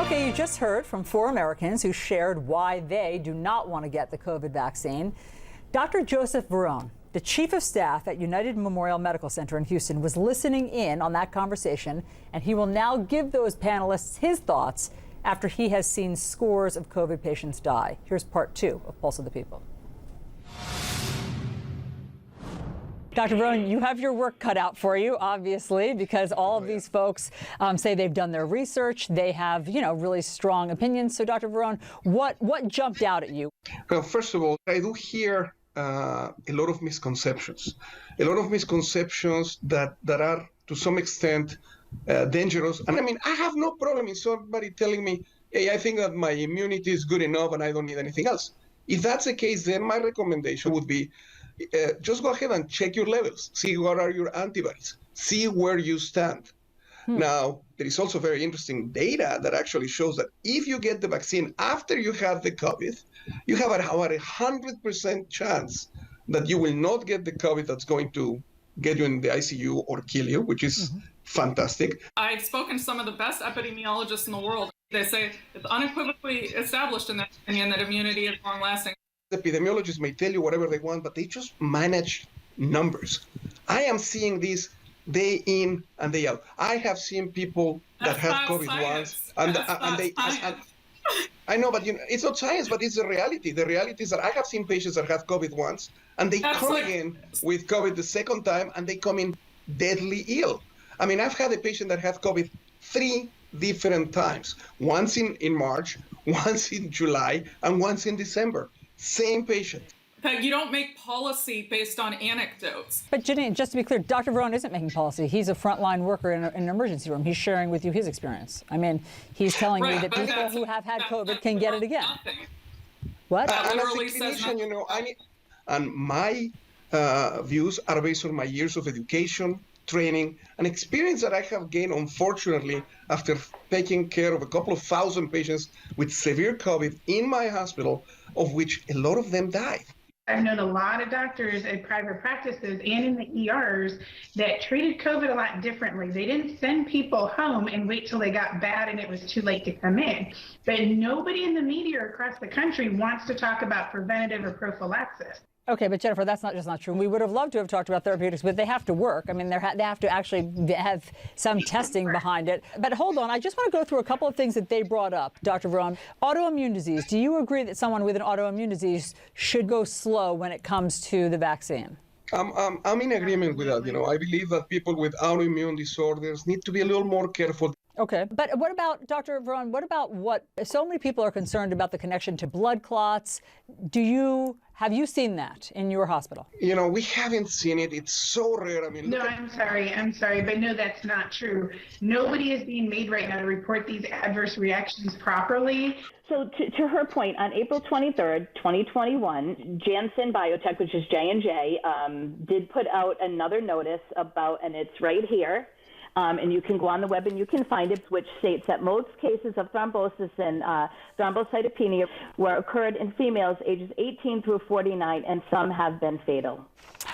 Okay, you just heard from 4 Americans who shared why they do not want to get the COVID vaccine. Dr. Joseph Verone, the chief of staff at United Memorial Medical Center in Houston, was listening in on that conversation, and he will now give those panelists his thoughts after he has seen scores of COVID patients die. Here's part 2 of Pulse of the People. Dr. Verone, you have your work cut out for you, obviously, because all of these folks say they've done their research. They have, really strong opinions. So, Dr. Verone, what jumped out at you? Well, first of all, I do hear a lot of misconceptions. A lot of misconceptions that are, to some extent, dangerous. And I mean, I have no problem in somebody telling me, hey, I think that my immunity is good enough and I don't need anything else. If that's the case, then my recommendation would be just go ahead and check your levels, see what are your antibodies, see where you stand. Now, there is also very interesting data that actually shows that if you get the vaccine after you have the COVID, you have about 100% chance that you will not get the COVID that's going to get you in the ICU or kill you, which is fantastic. I've spoken to some of the best epidemiologists in the world. They say it's unequivocally established in their opinion that immunity is long-lasting. Epidemiologists may tell you whatever they want, but they just manage numbers. I am seeing this day in and day out. I have seen people that have COVID once, and I know, but it's not science, but it's the reality. The reality is that I have seen patients that have COVID once, and they come again with COVID the second time, and they come in deadly ill. I mean, I've had a patient that had COVID 3 different times, once in March, once in July, and once in December. Same patient. But you don't make policy based on anecdotes. But Janine, just to be clear, Dr. Verone isn't making policy. He's a frontline worker in an emergency room. He's sharing with you his experience. I mean, he's telling you that people who have had COVID can get it again. Nothing. What? And as a clinician, and my views are based on my years of education, training, and experience that I have gained, unfortunately, after taking care of a couple of thousand patients with severe COVID in my hospital, of which a lot of them died. I've known a lot of doctors at private practices and in the ERs that treated COVID a lot differently. They didn't send people home and wait till they got bad and it was too late to come in. But nobody in the media across the country wants to talk about preventative or prophylaxis. Okay, but Jennifer, that's not true. We would have loved to have talked about therapeutics, but they have to work. I mean, they have to actually have some testing behind it. But hold on, I just want to go through a couple of things that they brought up, Dr. Verone. Autoimmune disease. Do you agree that someone with an autoimmune disease should go slow when it comes to the vaccine? I'm in agreement with that. I believe that people with autoimmune disorders need to be a little more careful. Okay, but what about, Dr. Verone, what about what so many people are concerned about the connection to blood clots? Have you seen that in your hospital? We haven't seen it. It's so rare. I mean, no, I'm sorry, but no, that's not true. Nobody is being made right now to report these adverse reactions properly. So to her point, on April 23rd, 2021, Janssen Biotech, which is J&J, did put out another notice about, and it's right here, and you can go on the web and you can find it, which states that most cases of thrombosis and thrombocytopenia were occurred in females ages 18 through 49, and some have been fatal.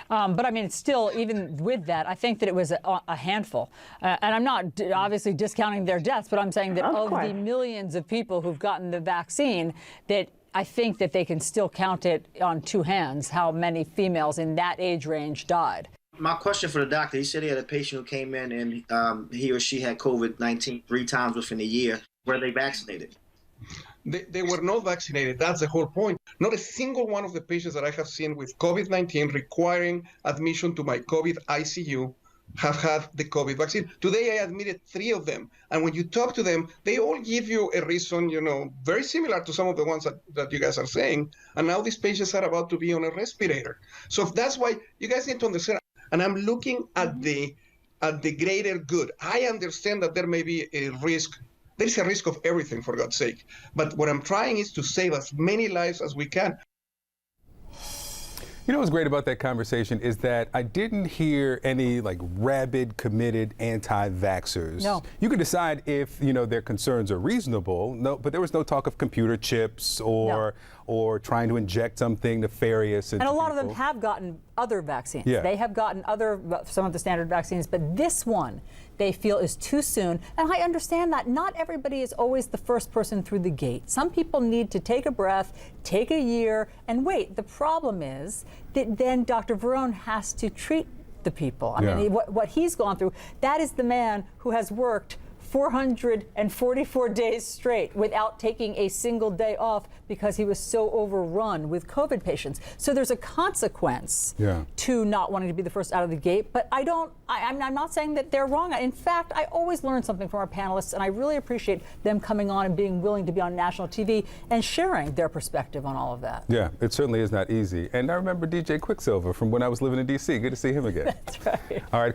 But I mean, still, even with that, I think that it was a handful. And I'm not obviously discounting their deaths, but I'm saying that of the millions of people who've gotten the vaccine, that I think that they can still count it on 2 hands how many females in that age range died. My question for the doctor, he said he had a patient who came in and he or she had COVID-19 3 times within a year. Were they vaccinated? They were not vaccinated. That's the whole point. Not a single one of the patients that I have seen with COVID-19 requiring admission to my COVID ICU have had the COVID vaccine. Today, I admitted 3 of them. And when you talk to them, they all give you a reason, very similar to some of the ones that you guys are saying. And now these patients are about to be on a respirator. So that's why you guys need to understand. And I'm looking at the greater good. I understand that there may be a risk. There's a risk of everything, for God's sake. But what I'm trying is to save as many lives as we can. What's great about that conversation is that I didn't hear any rabid, committed anti-vaxxers. No. You can decide if, their concerns are reasonable. No, but there was no talk of computer chips or or trying to inject something nefarious into And a lot of people. them have gotten other vaccines. Yeah. They have gotten some of the standard vaccines, but this one they feel is too soon. And I understand that not everybody is always the first person through the gate. Some people need to take a breath, take a year, and wait. The problem is that then Dr. Verone has to treat the people. I mean, what he's gone through, that is the man who has worked 444 days straight without taking a single day off because he was so overrun with COVID patients. So there's a consequence to not wanting to be the first out of the gate. But I'm not saying that they're wrong. In fact, I always learn something from our panelists, and I really appreciate them coming on and being willing to be on national TV and sharing their perspective on all of that. Yeah, it certainly is not easy. And I remember DJ Quicksilver from when I was living in D.C. Good to see him again. That's right. All right.